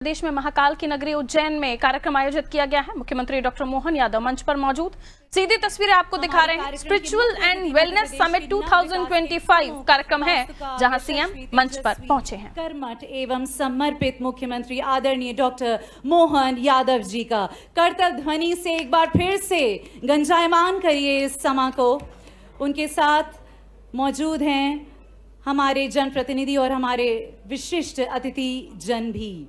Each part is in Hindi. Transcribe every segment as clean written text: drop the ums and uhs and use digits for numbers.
प्रदेश में महाकाल की नगरी उज्जैन में कार्यक्रम आयोजित किया गया है। मुख्यमंत्री डॉक्टर मोहन यादव मंच पर मौजूद। सीधी तस्वीरें आपको दिखा रहे हैं। स्पिरिचुअल एंड वेलनेस समिट 2025 कार्यक्रम है जहां सीएम मंच पर पहुंचे हैं। कर्मठ एवं समर्पित मुख्यमंत्री आदरणीय डॉक्टर मोहन यादव जी का कर्तव्य ध्वनि से एक बार फिर से गंजायमान करिए इस समा को। उनके साथ मौजूद हैं हमारे जनप्रतिनिधि और हमारे विशिष्ट अतिथि जन भी।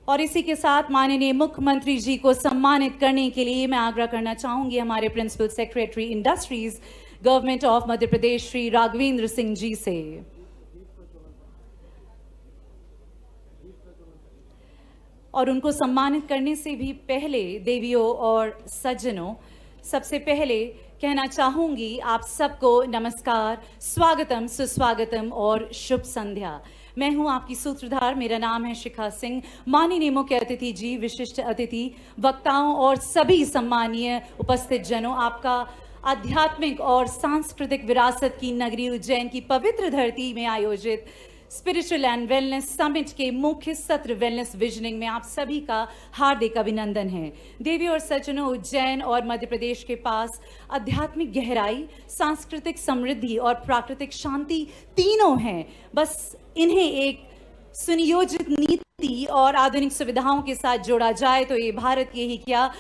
और इसी के साथ माननीय मुख्यमंत्री जी को सम्मानित करने के लिए मैं आग्रह करना चाहूंगी हमारे principal secretary industries government of Madhya Pradesh Shri Raghavendra Singh ji से। और उनको सम्मानित करने से भी पहले देवियों और सज्जनों, सबसे पहले कहना चाहूंगी आप सबको नमस्कार, स्वागतम, सुस्वागतम और शुभ संध्या। मैं हूं आपकी सूत्रधार, मेरा नाम है शिखा सिंह। माननीय मुख्य अतिथि जी, विशिष्ट अतिथि, वक्ताओं और सभी सम्मानीय उपस्थित जनों, आपका आध्यात्मिक और सांस्कृतिक विरासत की नगरी उज्जैन की पवित्र धरती में आयोजित स्पिरिचुअल एंड वेलनेस समिट के मुख्य सत्र वेलनेस विजनिंग में आप सभी का हार्दिक अभिनंदन है। देवी और सज्जनों, उज्जैन और मध्य प्रदेश के पास आध्यात्मिक गहराई, सांस्कृतिक समृद्धि और प्राकृतिक शांति तीनों हैं। बस इन्हें एक सुनियोजित नीति और आधुनिक सुविधाओं के साथ जोड़ा जाए तो ये भारत के ही क्या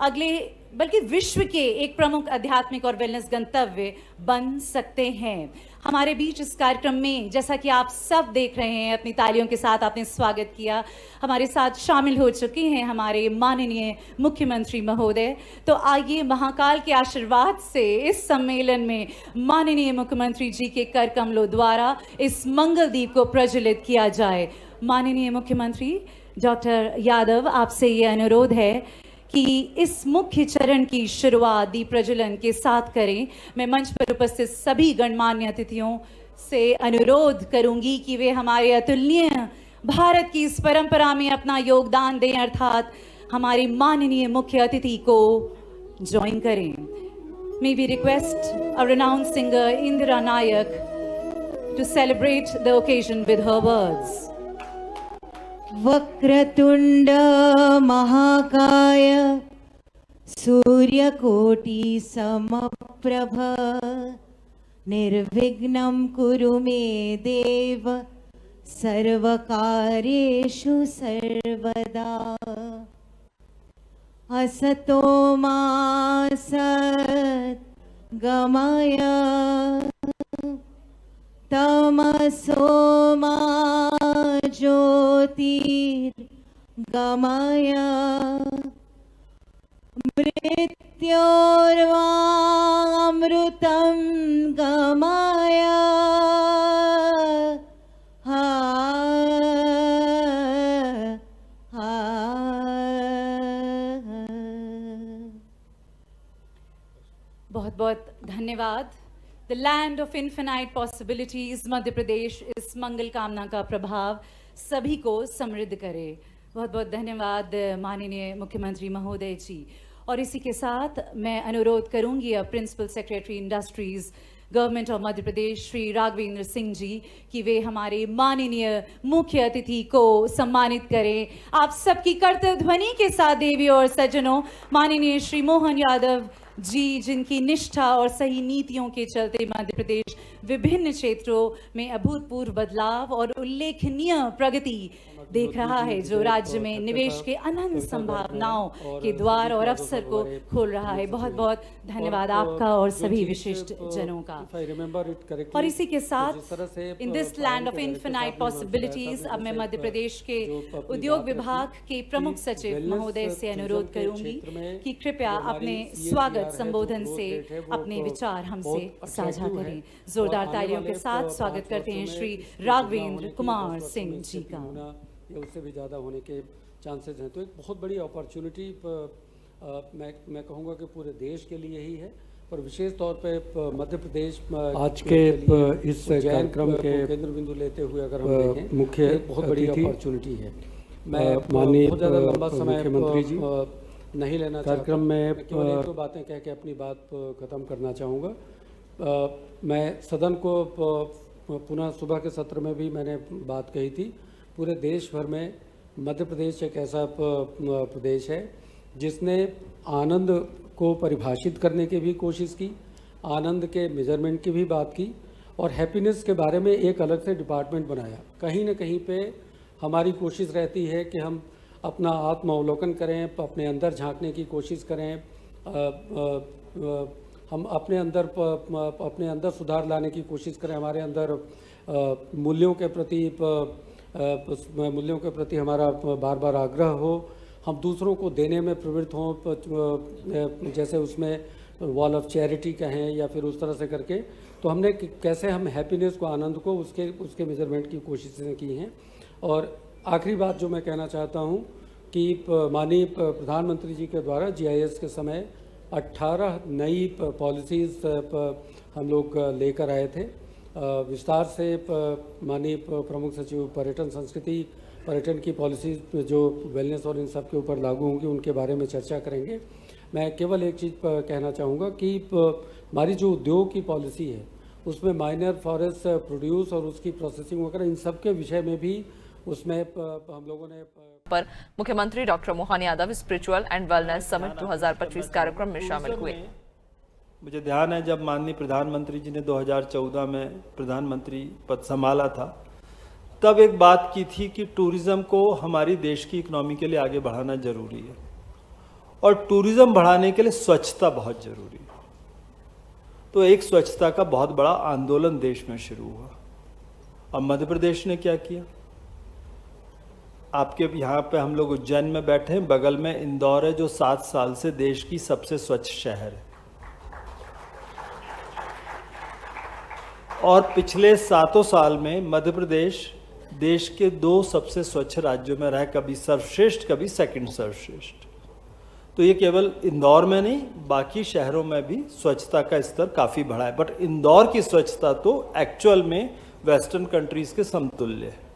अगले बल्कि विश्व के एक प्रमुख आध्यात्मिक और वेलनेस गंतव्य बन सकते हैं। हमारे बीच इस कार्यक्रम में, जैसा कि आप सब देख रहे हैं, अपनी तालियों के साथ आपने स्वागत किया, हमारे साथ शामिल हो चुके हैं हमारे माननीय मुख्यमंत्री महोदय। तो आइए महाकाल के आशीर्वाद से इस सम्मेलन में माननीय मुख्यमंत्री जी के कर कमलों द्वारा इस मंगल दीप को प्रज्वलित किया जाए। माननीय मुख्यमंत्री डॉक्टर यादव, आपसे ये अनुरोध है कि इस मुख्य चरण की शुरुआत दीप प्रज्वलन के साथ करें। मैं मंच पर उपस्थित सभी गणमान्य अतिथियों से अनुरोध करूंगी कि वे हमारे अतुलनीय भारत की इस परंपरा में अपना योगदान दें, अर्थात हमारी माननीय मुख्य अतिथि को ज्वाइन करें। May we request a renowned singer Indira Nayak to celebrate the occasion with her words. वक्रतुंड महाकाय सूर्यकोटि समप्रभ निर्विघ्नं कुरु मे देव सर्वकार्येषु सर्वदा। असतो मा सद्गमय तमसो मा ज्योतिर्गमय मृत्योर्वामृतं गमय। बहुत बहुत धन्यवाद। The land of infinite possibilities Madhya Pradesh, इस मंगल कामना का प्रभाव सभी को समृद्ध करे। बहुत बहुत धन्यवाद माननीय मुख्यमंत्री महोदय जी। और इसी के साथ मैं अनुरोध करूंगी अब principal secretary industries government of Madhya Pradesh Shri Raghavendra Singh ji कि वे हमारे माननीय मुख्य अतिथि को सम्मानित करें। आप सबकी कर्तव्य ध्वनि के साथ देवी और सज्जनों, माननीय श्री मोहन यादव जी, जिनकी निष्ठा और सही नीतियों के चलते मध्य प्रदेश विभिन्न क्षेत्रों में अभूतपूर्व बदलाव और उल्लेखनीय प्रगति देख रहा है, जो राज्य में निवेश के अनंत संभावनाओं के द्वार और अवसर को खोल रहा है। बहुत बहुत धन्यवाद आपका और सभी विशिष्ट जनों का। और इसी के साथ in this land of infinite possibilities अब मैं मध्य प्रदेश के उद्योग विभाग के प्रमुख सचिव महोदय से अनुरोध करूंगी कि कृपया अपने स्वागत संबोधन से अपने विचार हमसे साझा करें। जोरदार तालियों के साथ स्वागत करते हैं श्री राघवेंद्र कुमार सिंह जी का। या उससे भी ज़्यादा होने के चांसेस हैं। तो एक बहुत बड़ी अपॉर्चुनिटी मैं कहूँगा कि पूरे देश के लिए ही है, पर विशेष तौर पे मध्य प्रदेश आज के इस कार्यक्रम के केंद्र बिंदु लेते हुए अगर हम देखें, मुख्य बहुत बड़ी अपॉर्चुनिटी है। मैं माननीय बहुत ज़्यादा लंबा समय मुख्यमंत्री जी नहीं लेना कार्यक्रम में केवल एक दो बातें कह के अपनी बात ख़त्म करना चाहूँगा। मैं सदन को पुनः सुबह के सत्र में भी मैंने बात कही थी, पूरे देश भर में मध्य प्रदेश एक ऐसा प्रदेश है जिसने आनंद को परिभाषित करने की भी कोशिश की, आनंद के मेजरमेंट की भी बात की और हैप्पीनेस के बारे में एक अलग से डिपार्टमेंट बनाया। कहीं ना कहीं पे हमारी कोशिश रहती है कि हम अपना आत्मावलोकन करें, अपने अंदर झांकने की कोशिश करें, हम अपने अंदर सुधार लाने की कोशिश करें, हमारे अंदर मूल्यों के प्रति हमारा बार बार आग्रह हो, हम दूसरों को देने में प्रवृत्त हों, जैसे उसमें वॉल ऑफ चैरिटी कहें या फिर उस तरह से करके। तो हमने कैसे हम हैप्पीनेस को, आनंद को उसके मेजरमेंट की कोशिशें की हैं। और आखिरी बात जो मैं कहना चाहता हूं कि माननीय प्रधानमंत्री जी के द्वारा GIS के समय 18 नई पॉलिसीज़ हम लोग लेकर आए थे। विस्तार से माननीय प्रमुख सचिव पर्यटन संस्कृति, पर्यटन की पॉलिसीज जो वेलनेस और इन सब के ऊपर लागू होंगी उनके बारे में चर्चा करेंगे। मैं केवल एक चीज़ कहना चाहूँगा कि हमारी जो उद्योग की पॉलिसी है उसमें माइनर फॉरेस्ट प्रोड्यूस और उसकी प्रोसेसिंग वगैरह इन सब के विषय में भी उसमें हम लोगों ने पर मुख्यमंत्री doctor Mohan Yadav spiritual and wellness summit 2025 कार्यक्रम में शामिल हुए। मुझे ध्यान है जब माननीय प्रधानमंत्री जी ने 2014 में प्रधानमंत्री पद संभाला था, तब एक बात की थी कि टूरिज्म को हमारी देश की इकोनॉमी के लिए आगे बढ़ाना जरूरी है और टूरिज्म बढ़ाने के लिए स्वच्छता बहुत जरूरी है। तो एक स्वच्छता का बहुत बड़ा आंदोलन देश में शुरू हुआ। अब मध्य प्रदेश ने क्या किया? आपके यहाँ पे हम लोग उज्जैन में बैठे हैं, बगल में इंदौर है जो 7 साल से देश की सबसे स्वच्छ शहर है और पिछले 7 साल में मध्य प्रदेश देश के 2 सबसे स्वच्छ राज्यों में रहा, कभी सर्वश्रेष्ठ कभी सेकंड सर्वश्रेष्ठ। तो ये केवल इंदौर में नहीं, बाकी शहरों में भी स्वच्छता का स्तर काफ़ी बढ़ा है। बट इंदौर की स्वच्छता तो एक्चुअल में वेस्टर्न कंट्रीज के समतुल्य है।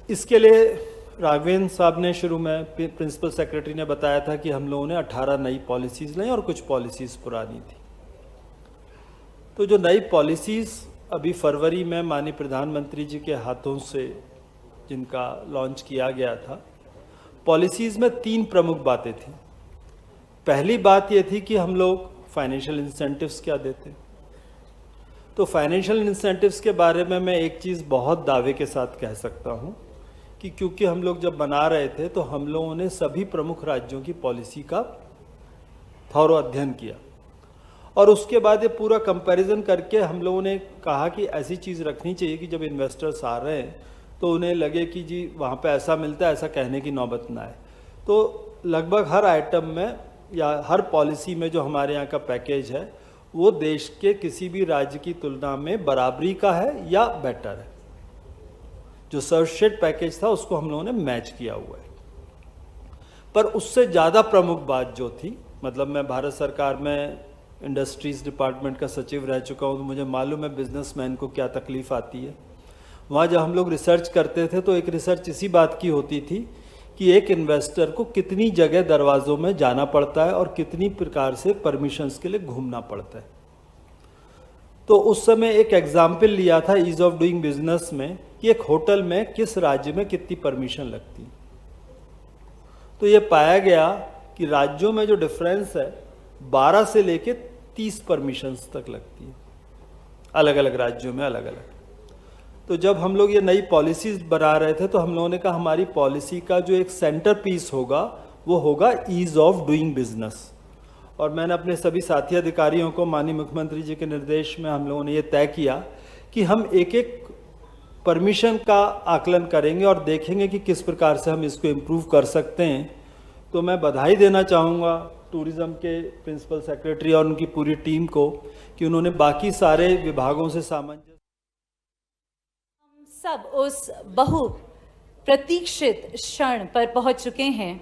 इसके लिए राघवेंद्र साहब ने शुरू में, प्रिंसिपल सेक्रेटरी ने बताया था कि हम लोगों ने 18 नई पॉलिसीज़ लाई और कुछ पॉलिसीज़ पुरानी थी। तो जो नई पॉलिसीज़ अभी फरवरी में माननीय प्रधानमंत्री जी के हाथों से जिनका लॉन्च किया गया था, पॉलिसीज़ में 3 प्रमुख बातें थी। पहली बात ये थी कि हम लोग फाइनेंशियल इंसेंटिव्स क्या देते। तो फाइनेंशियल इंसेंटिव्स के बारे में मैं एक चीज़ बहुत दावे के साथ कह सकता हूँ कि क्योंकि हम लोग जब बना रहे थे तो हम लोगों ने सभी प्रमुख राज्यों की पॉलिसी का थॉरो अध्ययन किया और उसके बाद ये पूरा कंपैरिजन करके हम लोगों ने कहा कि ऐसी चीज़ रखनी चाहिए कि जब इन्वेस्टर्स आ रहे हैं तो उन्हें लगे कि जी वहाँ पे ऐसा मिलता है, ऐसा कहने की नौबत ना आए। तो लगभग हर आइटम में या हर पॉलिसी में जो हमारे यहाँ का पैकेज है वो देश के किसी भी राज्य की तुलना में बराबरी का है या बेटर है। जो सर्वश्रेष्ठ पैकेज था उसको हम लोगों ने मैच किया हुआ है। पर उससे ज़्यादा प्रमुख बात जो थी, मतलब मैं भारत सरकार में इंडस्ट्रीज डिपार्टमेंट का सचिव रह चुका हूँ तो मुझे मालूम है बिजनेसमैन को क्या तकलीफ आती है। वहाँ जब हम लोग रिसर्च करते थे तो एक रिसर्च इसी बात की होती थी कि एक इन्वेस्टर को कितनी जगह दरवाज़ों में जाना पड़ता है और कितनी प्रकार से परमिशंस के लिए घूमना पड़ता है। तो उस समय एक एग्जाम्पल लिया था ईज ऑफ डूइंग बिजनेस में कि एक होटल में किस राज्य में कितनी परमिशन लगती है। तो ये पाया गया कि राज्यों में जो डिफरेंस है 12 से लेके 30 परमिशंस तक लगती है, अलग अलग राज्यों में अलग अलग। तो जब हम लोग ये नई पॉलिसीज बना रहे थे तो हम लोगों ने कहा हमारी पॉलिसी का जो एक सेंटर पीस होगा वो होगा ईज ऑफ डूइंग बिजनेस। और मैंने अपने सभी साथी अधिकारियों को माननीय मुख्यमंत्री जी के निर्देश में हम लोगों ने ये तय किया कि हम एक एक परमिशन का आकलन करेंगे और देखेंगे कि किस प्रकार से हम इसको इम्प्रूव कर सकते हैं। तो मैं बधाई देना चाहूँगा टूरिज्म के प्रिंसिपल सेक्रेटरी और उनकी पूरी टीम को कि उन्होंने बाकी सारे विभागों से सामंजस्य सब उस बहु प्रतीक्षित क्षण पर पहुंच चुके हैं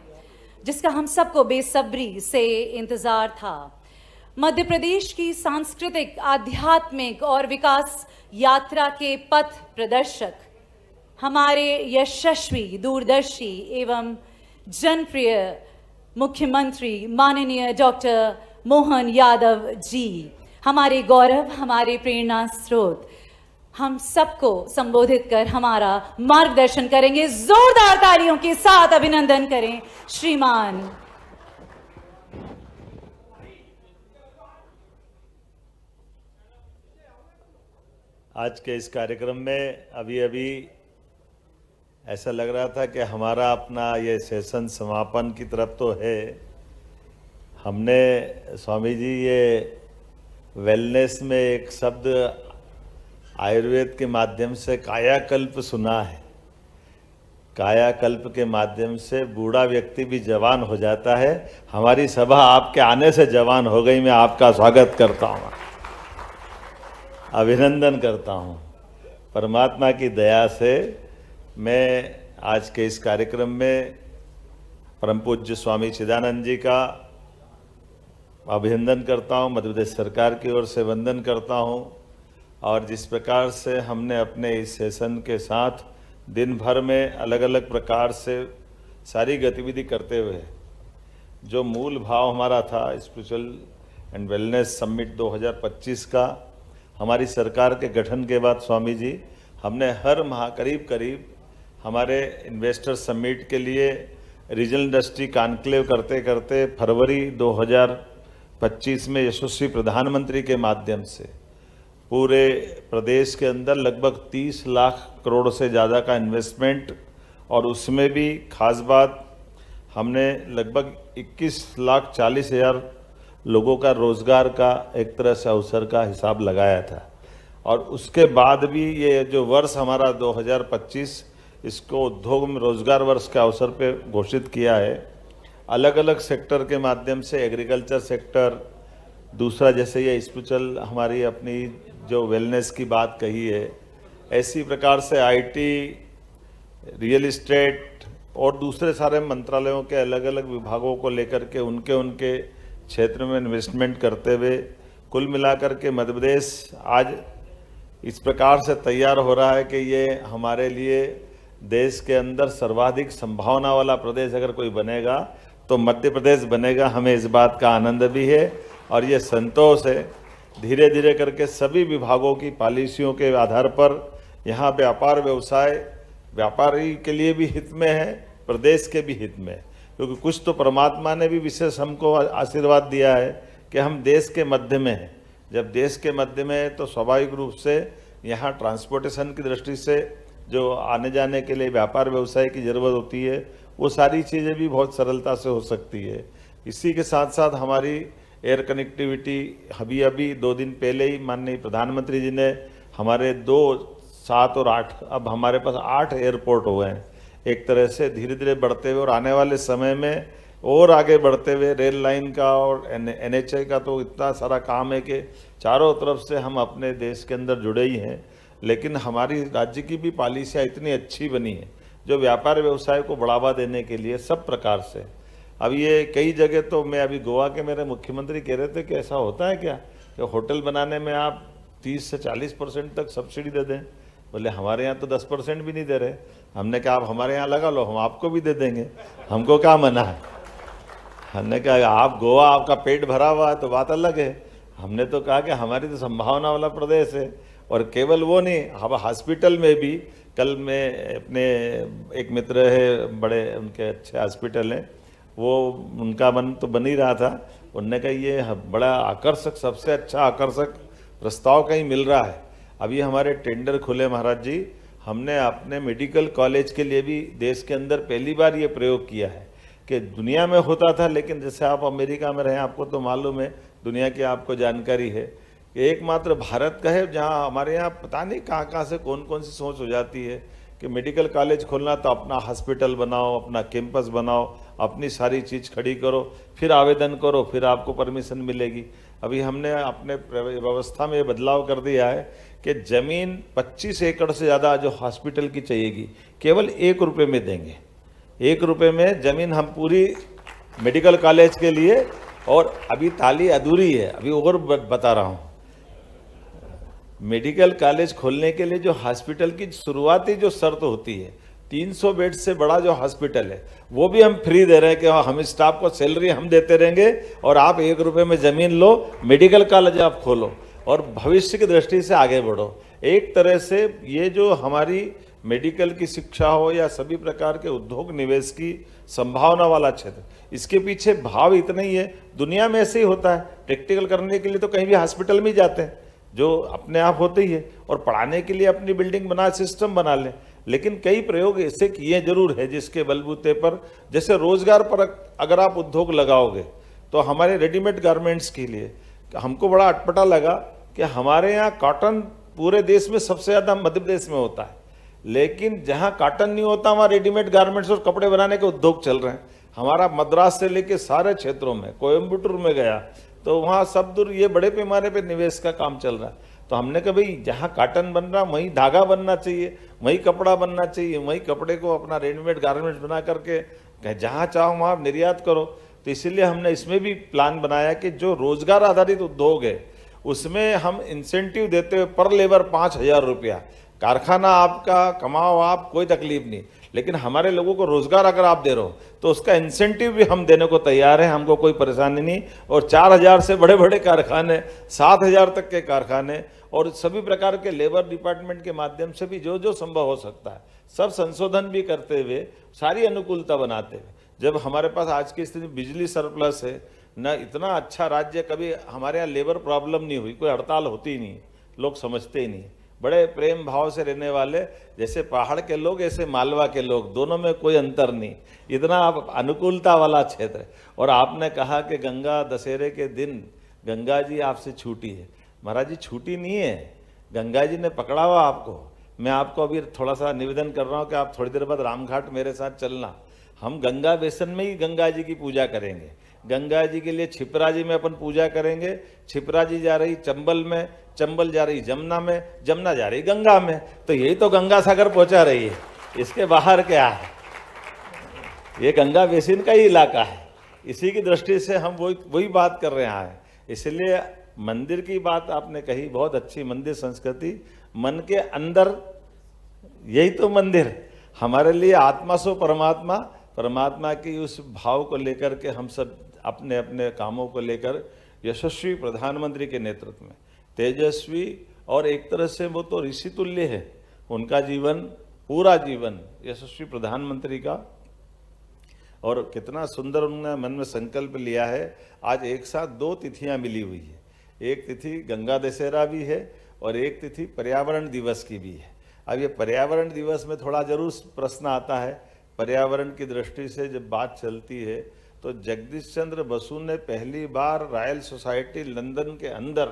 जिसका हम सबको बेसब्री से इंतजार था। मध्य प्रदेश की सांस्कृतिक, आध्यात्मिक और विकास यात्रा के पथ प्रदर्शक, हमारे यशस्वी, दूरदर्शी एवं जनप्रिय मुख्यमंत्री माननीय डॉक्टर मोहन यादव जी, हमारे गौरव, हमारे प्रेरणा स्रोत। हम सबको संबोधित कर हमारा मार्गदर्शन करेंगे। जोरदार तालियों के साथ अभिनंदन करें श्रीमान। आज के इस कार्यक्रम में अभी अभी ऐसा लग रहा था कि हमारा अपना ये सेशन समापन की तरफ तो है। हमने स्वामी जी ये वेलनेस में एक शब्द आयुर्वेद के माध्यम से कायाकल्प सुना है। कायाकल्प के माध्यम से बूढ़ा व्यक्ति भी जवान हो जाता है। हमारी सभा आपके आने से जवान हो गई। मैं आपका स्वागत करता हूँ, अभिनंदन करता हूँ। परमात्मा की दया से मैं आज के इस कार्यक्रम में परम पूज्य स्वामी चिदानंद जी का अभिनंदन करता हूँ, मध्य प्रदेश सरकार की ओर से वंदन करता हूँ। और जिस प्रकार से हमने अपने इस सेशन के साथ दिन भर में अलग अलग प्रकार से सारी गतिविधि करते हुए जो मूल भाव हमारा था स्पिरिचुअल एंड वेलनेस समिट 2025 का, हमारी सरकार के गठन के बाद स्वामी जी हमने हर माह करीब करीब हमारे इन्वेस्टर समिट के लिए रीजनल इंडस्ट्री कॉन्क्लेव करते करते फरवरी 2025 में यशस्वी प्रधानमंत्री के माध्यम से पूरे प्रदेश के अंदर लगभग 30 लाख करोड़ से ज़्यादा का इन्वेस्टमेंट, और उसमें भी खास बात हमने लगभग 21,40,000 लोगों का रोजगार का एक तरह से अवसर का हिसाब लगाया था। और उसके बाद भी ये जो वर्ष हमारा 2025 इसको उद्योग में रोजगार वर्ष के अवसर पे घोषित किया है। अलग अलग सेक्टर के माध्यम से एग्रीकल्चर सेक्टर, दूसरा जैसे ये स्पिरिचुअल हमारी अपनी जो वेलनेस की बात कही है, ऐसी प्रकार से आईटी, रियल इस्टेट और दूसरे सारे मंत्रालयों के अलग अलग विभागों को लेकर के उनके क्षेत्र में इन्वेस्टमेंट करते हुए कुल मिलाकर के मध्य प्रदेश आज इस प्रकार से तैयार हो रहा है कि ये हमारे लिए देश के अंदर सर्वाधिक संभावना वाला प्रदेश अगर कोई बनेगा तो मध्य प्रदेश बनेगा। हमें इस बात का आनंद भी है और ये संतोष है। धीरे धीरे करके सभी विभागों की पॉलिसियों के आधार पर यहाँ व्यापार व्यवसाय व्यापारी के लिए भी हित में है, प्रदेश के भी हित में, क्योंकि कुछ तो परमात्मा ने भी विशेष हमको आशीर्वाद दिया है कि हम देश के मध्य में हैं। जब देश के मध्य में है तो स्वाभाविक रूप से यहाँ ट्रांसपोर्टेशन की दृष्टि से जो आने जाने के लिए व्यापार व्यवसाय की ज़रूरत होती है वो सारी चीज़ें भी बहुत सरलता से हो सकती है। इसी के साथ साथ हमारी एयर कनेक्टिविटी अभी 2 दिन पहले ही माननीय प्रधानमंत्री जी ने हमारे 2, 7 और 8 अब हमारे पास 8 एयरपोर्ट हुए हैं। एक तरह से धीरे धीरे बढ़ते हुए और आने वाले समय में और आगे बढ़ते हुए रेल लाइन का और NHA का तो इतना सारा काम है कि चारों तरफ से हम अपने देश के अंदर जुड़े ही हैं। लेकिन हमारी राज्य की भी पॉलिसियाँ इतनी अच्छी बनी है जो व्यापार व्यवसाय को बढ़ावा देने के लिए सब प्रकार से। अब ये कई जगह तो मैं अभी गोवा के मेरे मुख्यमंत्री कह रहे थे कि ऐसा होता है क्या कि होटल बनाने में आप 30 से 40% तक सब्सिडी दे दें। बोले हमारे यहाँ तो 10% भी नहीं दे रहे। हमने कहा आप हमारे यहाँ लगा लो, हम आपको भी दे देंगे, हमको क्या मना है। हमने कहा आप गोवा आपका पेट भरा हुआ है तो बात अलग है। हमने तो कहा कि हमारी तो संभावना वाला प्रदेश है। और केवल वो नहीं, अब हॉस्पिटल में भी कल मैं अपने एक मित्र है, बड़े उनके अच्छे हॉस्पिटल हैं, वो उनका मन तो बन ही रहा था। उनने कहा ये बड़ा आकर्षक, सबसे अच्छा आकर्षक प्रस्ताव कहीं मिल रहा है। अभी हमारे टेंडर खुले महाराज जी। हमने अपने मेडिकल कॉलेज के लिए भी देश के अंदर पहली बार ये प्रयोग किया है कि दुनिया में होता था, लेकिन जैसे आप अमेरिका में रहे आपको तो मालूम है, दुनिया की आपको जानकारी है कि एकमात्र भारत का है जहाँ हमारे यहाँ पता नहीं कहाँ से कौन कौन सी सोच हो जाती है कि मेडिकल कॉलेज खोलना तो अपना हॉस्पिटल बनाओ, अपना कैंपस बनाओ, अपनी सारी चीज़ खड़ी करो, फिर आवेदन करो, फिर आपको परमिशन मिलेगी। अभी हमने अपने व्यवस्था में बदलाव कर दिया है कि ज़मीन 25 एकड़ से ज़्यादा जो हॉस्पिटल की चाहिएगी केवल 1 रुपये में देंगे। 1 रुपये में ज़मीन हम पूरी मेडिकल कॉलेज के लिए। और अभी ताली अधूरी है, अभी और बता रहा हूँ। मेडिकल कॉलेज खोलने के लिए जो हॉस्पिटल की शुरुआती जो शर्त होती है 300 बेड से बड़ा जो हॉस्पिटल है वो भी हम फ्री दे रहे हैं कि हम स्टाफ को सैलरी हम देते रहेंगे और आप 1 रुपये में ज़मीन लो, मेडिकल कॉलेज आप खोलो और भविष्य की दृष्टि से आगे बढ़ो। एक तरह से ये जो हमारी मेडिकल की शिक्षा हो या सभी प्रकार के उद्योग निवेश की संभावना वाला क्षेत्र, इसके पीछे भाव इतना ही है। दुनिया में ऐसे ही होता है, प्रैक्टिकल करने के लिए तो कहीं भी हॉस्पिटल में जाते हैं जो अपने आप होते ही है, और पढ़ाने के लिए अपनी बिल्डिंग बना, सिस्टम बना लें। लेकिन कई प्रयोग ऐसे किए जरूर है जिसके बलबूते पर, जैसे रोजगार पर अगर आप उद्योग लगाओगे तो हमारे रेडीमेड गारमेंट्स के लिए हमको बड़ा अटपटा लगा कि हमारे यहाँ कॉटन पूरे देश में सबसे ज़्यादा मध्य प्रदेश में होता है, लेकिन जहाँ कॉटन नहीं होता वहाँ रेडीमेड गारमेंट्स और कपड़े बनाने के उद्योग चल रहे हैं। हमारा मद्रास से लेके सारे क्षेत्रों में, कोयम्बटूर में गया तो वहाँ सब दूर ये बड़े पैमाने पे निवेश का काम चल रहा है। तो हमने कहा भाई जहाँ कॉटन बन रहा वहीं धागा बनना चाहिए, वहीं कपड़ा बनना चाहिए, वहीं कपड़े को अपना रेडीमेड गारमेंट्स बना करके जहाँ चाहो वहाँ निर्यात करो। तो इसीलिए हमने इसमें भी प्लान बनाया कि जो रोजगार आधारित उद्योग है उसमें हम इंसेंटिव देते हुए पर लेबर 5,000 रुपया, कारखाना आपका, कमाओ आप, कोई तकलीफ नहीं, लेकिन हमारे लोगों को रोजगार अगर आप दे रहे हो तो उसका इंसेंटिव भी हम देने को तैयार हैं, हमको कोई परेशानी नहीं। और 4,000 से बड़े बड़े कारखाने, 7,000 तक के कारखाने और सभी प्रकार के लेबर डिपार्टमेंट के माध्यम से भी जो जो संभव हो सकता है सब संशोधन भी करते हुए, सारी अनुकूलता बनाते हुए। जब हमारे पास आज की स्थिति बिजली सरप्लस है न, इतना अच्छा राज्य, कभी हमारे यहाँ लेबर प्रॉब्लम नहीं हुई, कोई हड़ताल होती ही नहीं, लोग समझते ही नहीं, बड़े प्रेम भाव से रहने वाले, जैसे पहाड़ के लोग ऐसे मालवा के लोग, दोनों में कोई अंतर नहीं, इतना अनुकूलता वाला क्षेत्र है। और आपने कहा कि गंगा दशहरे के दिन गंगा जी आपसे छूटी है। महाराज जी छूटी नहीं है, गंगा जी ने पकड़ा हुआ आपको। मैं आपको अभी थोड़ा सा निवेदन कर रहा हूँ कि आप थोड़ी देर बाद रामघाट मेरे साथ चलना, हम गंगा बेसन में ही गंगा जी की पूजा करेंगे। गंगा जी के लिए छिपरा जी में अपन पूजा करेंगे, छिपरा जी जा रही चंबल में, चंबल जा रही जमुना में, जमुना जा रही गंगा में, तो यही तो गंगा सागर पहुंचा रही है, इसके बाहर क्या है? ये गंगा बेसिन का ही इलाका है। इसी की दृष्टि से हम वही बात कर रहे हैं। इसलिए मंदिर की बात आपने कही, बहुत अच्छी मंदिर संस्कृति, मन के अंदर यही तो मंदिर हमारे लिए, आत्मा सो परमात्मा, परमात्मा की उस भाव को लेकर के हम सब अपने अपने कामों को लेकर यशस्वी प्रधानमंत्री के नेतृत्व में, तेजस्वी और एक तरह से वो तो ऋषि तुल्य है, उनका जीवन, पूरा जीवन यशस्वी प्रधानमंत्री का, और कितना सुंदर उन्होंने मन में संकल्प लिया है। आज एक साथ 2 तिथियां मिली हुई है, एक तिथि गंगा दशहरा भी है और एक तिथि पर्यावरण दिवस की भी है। अब ये पर्यावरण दिवस में थोड़ा जरूर प्रश्न आता है, पर्यावरण की दृष्टि से जब बात चलती है तो जगदीश चंद्र बसु ने पहली बार रॉयल सोसाइटी लंदन के अंदर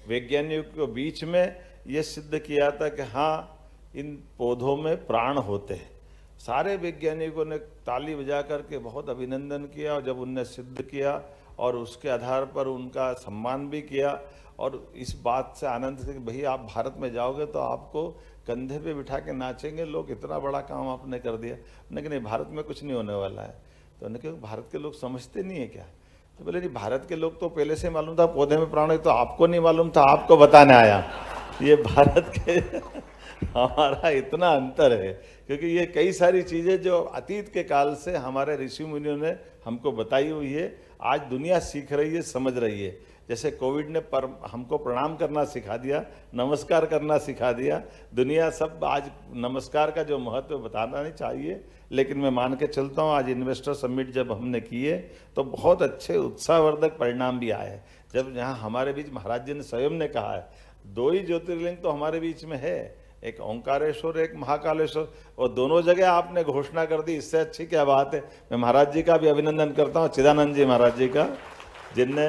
वैज्ञानिकों के बीच में ये सिद्ध किया था कि हाँ, इन पौधों में प्राण होते हैं। सारे वैज्ञानिकों ने ताली बजा करके बहुत अभिनंदन किया, और जब उनने सिद्ध किया और उसके आधार पर उनका सम्मान भी किया, और इस बात से आनंद से कि भाई आप भारत में जाओगे तो आपको कंधे पे बिठा के नाचेंगे लोग, इतना बड़ा काम आपने कर दिया। लेकिन नहीं, भारत में कुछ नहीं होने वाला है। तो उन्होंने कहा भारत के लोग समझते नहीं है क्या? तो बोले नहीं, भारत के लोग तो पहले से मालूम था पौधे में प्राण है, तो आपको नहीं मालूम था, आपको बताने आया। ये भारत के हमारा इतना अंतर है, क्योंकि ये कई सारी चीज़ें जो अतीत के काल से हमारे ऋषि मुनियों ने हमको बताई हुई है, आज दुनिया सीख रही है, समझ रही है। जैसे कोविड ने हमको प्रणाम करना सिखा दिया, नमस्कार करना सिखा दिया, दुनिया सब आज नमस्कार का जो महत्व बताना नहीं चाहिए। लेकिन मैं मान के चलता हूँ, आज इन्वेस्टर समिट जब हमने किए तो बहुत अच्छे उत्साहवर्धक परिणाम भी आए। जब यहाँ हमारे बीच महाराज जी ने स्वयं ने कहा है, 2 ही ज्योतिर्लिंग तो हमारे बीच में है, एक ओंकारेश्वर, एक महाकालेश्वर, और दोनों जगह आपने घोषणा कर दी, इससे अच्छी क्या बात है। मैं महाराज जी का भी अभिनंदन करता हूँ, चिदानंद जी महाराज जी का, जिनने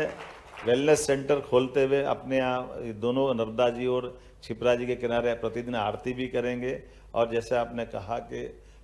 वेलनेस सेंटर खोलते हुए अपने यहाँ दोनों नर्मदा जी और छिपरा जी के किनारे प्रतिदिन आरती भी करेंगे। और जैसे आपने कहा कि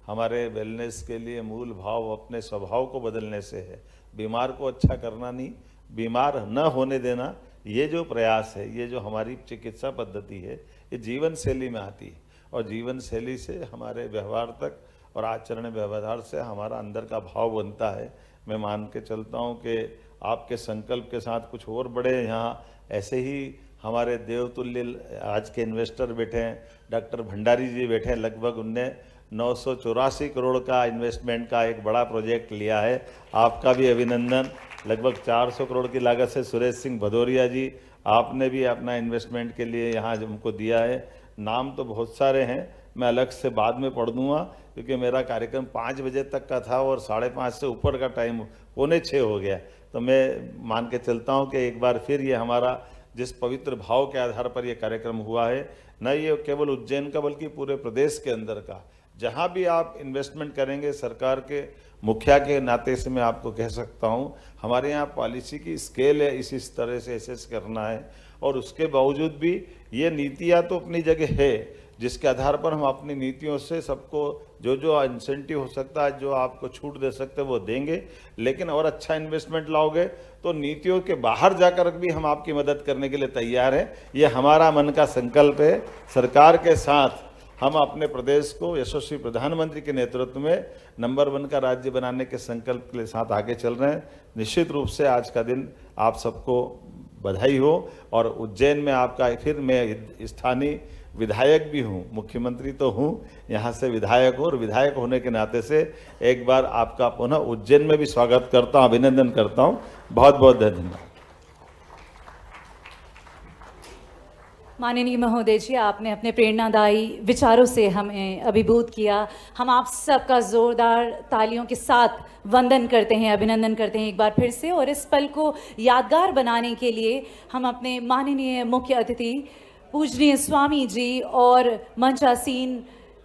हमारे वेलनेस के लिए मूल भाव अपने स्वभाव को बदलने से है, बीमार को अच्छा करना नहीं, बीमार न होने देना। ये जो प्रयास है, ये जो हमारी चिकित्सा पद्धति है, ये जीवन शैली में आती है, और जीवन शैली से हमारे व्यवहार तक और आचरण व्यवहार से हमारा अंदर का भाव बनता है। मैं मान के चलता हूँ कि आपके संकल्प के साथ कुछ और बड़े यहाँ ऐसे ही हमारे देवतुल्य आज के इन्वेस्टर बैठे हैं, डॉक्टर भंडारी जी बैठे हैं, लगभग उनने 984 करोड़ का इन्वेस्टमेंट का एक बड़ा प्रोजेक्ट लिया है, आपका भी अभिनंदन। लगभग 400 करोड़ की लागत से सुरेश सिंह भदौरिया जी, आपने भी अपना इन्वेस्टमेंट के लिए यहाँ हमको दिया है। नाम तो बहुत सारे हैं, मैं अलग से बाद में पढ़ दूंगा क्योंकि मेरा कार्यक्रम 5 बजे तक का था और 5:30 से ऊपर का टाइम 5:45 हो गया। तो मैं मान के चलता हूं कि एक बार फिर ये हमारा जिस पवित्र भाव के आधार पर ये कार्यक्रम हुआ है, न ये केवल उज्जैन का बल्कि पूरे प्रदेश के अंदर का, जहां भी आप इन्वेस्टमेंट करेंगे, सरकार के मुखिया के नाते से मैं आपको कह सकता हूं, हमारे यहाँ पॉलिसी की स्केल है इस तरह से एसेस करना है। और उसके बावजूद भी ये नीतियाँ तो अपनी जगह है, जिसके आधार पर हम अपनी नीतियों से सबको जो जो इंसेंटिव हो सकता है, जो आपको छूट दे सकते हैं वो देंगे। लेकिन और अच्छा इन्वेस्टमेंट लाओगे तो नीतियों के बाहर जाकर भी हम आपकी मदद करने के लिए तैयार हैं। ये हमारा मन का संकल्प है। सरकार के साथ हम अपने प्रदेश को यशस्वी प्रधानमंत्री के नेतृत्व में नंबर 1 का राज्य बनाने के संकल्प के साथ आगे चल रहे हैं। निश्चित रूप से आज का दिन आप सबको बधाई हो। और उज्जैन में आपका फिर मैं स्थानीय विधायक भी हूँ, मुख्यमंत्री तो हूँ, यहाँ से विधायक हूँ और विधायक होने के नाते से एक बार आपका पुनः उज्जैन में भी स्वागत करता हूँ, अभिनंदन करता हूँ। बहुत बहुत धन्यवाद। माननीय महोदय जी, आपने अपने प्रेरणादायी विचारों से हमें अभिभूत किया। हम आप सबका जोरदार तालियों के साथ वंदन करते हैं, अभिनंदन करते हैं एक बार फिर से। और इस पल को यादगार बनाने के लिए हम अपने माननीय मुख्य अतिथि पूजनीय स्वामी जी और मंचासीन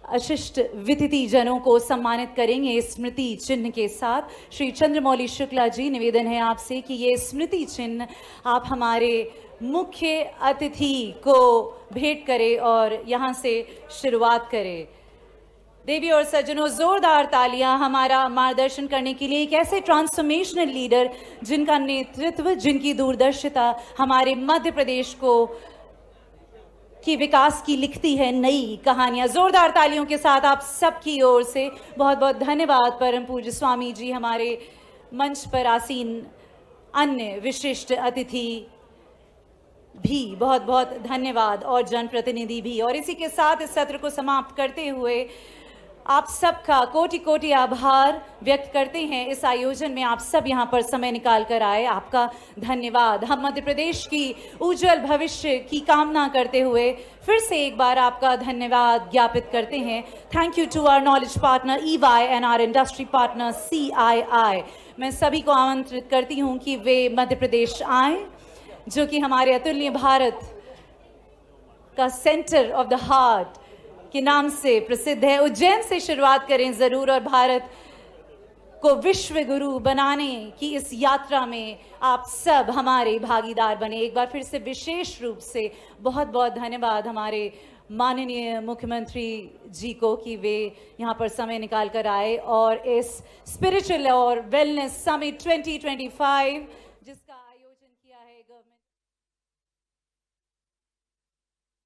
अशिष्ट वितिथि जनों को सम्मानित करेंगे स्मृति चिन्ह के साथ। श्री चंद्रमौली शुक्ला जी, निवेदन है आपसे कि ये स्मृति चिन्ह आप हमारे मुख्य अतिथि को भेंट करें और यहाँ से शुरुआत करें। देवी और सज्जनों, जोरदार तालियां हमारा मार्गदर्शन करने के लिए एक ऐसे ट्रांसफॉर्मेशनल लीडर जिनका नेतृत्व, जिनकी दूरदर्शिता हमारे मध्य प्रदेश को की विकास की लिखती है नई कहानियां। जोरदार तालियों के साथ आप सबकी ओर से बहुत बहुत धन्यवाद। परम पूज्य स्वामी जी, हमारे मंच पर आसीन अन्य विशिष्ट अतिथि भी बहुत बहुत धन्यवाद और जनप्रतिनिधि भी। और इसी के साथ इस सत्र को समाप्त करते हुए आप सबका कोटि कोटि आभार व्यक्त करते हैं। इस आयोजन में आप सब यहाँ पर समय निकाल कर आए, आपका धन्यवाद। हम मध्य प्रदेश की उज्जवल भविष्य की कामना करते हुए फिर से एक बार आपका धन्यवाद ज्ञापित करते हैं। Thank you to our knowledge partner EY and our industry partner CII। मैं सभी को आमंत्रित करती हूँ कि वे मध्य प्रदेश आएँ, जो कि हमारे अतुल्य भारत का सेंटर ऑफ द हार्ट के नाम से प्रसिद्ध है। उज्जैन से शुरुआत करें जरूर और भारत को विश्व गुरु बनाने की इस यात्रा में आप सब हमारे भागीदार बने। एक बार फिर से विशेष रूप से बहुत बहुत धन्यवाद हमारे माननीय मुख्यमंत्री जी को कि वे यहाँ पर समय निकाल कर आए और इस स्पिरिचुअल और वेलनेस समिट 2025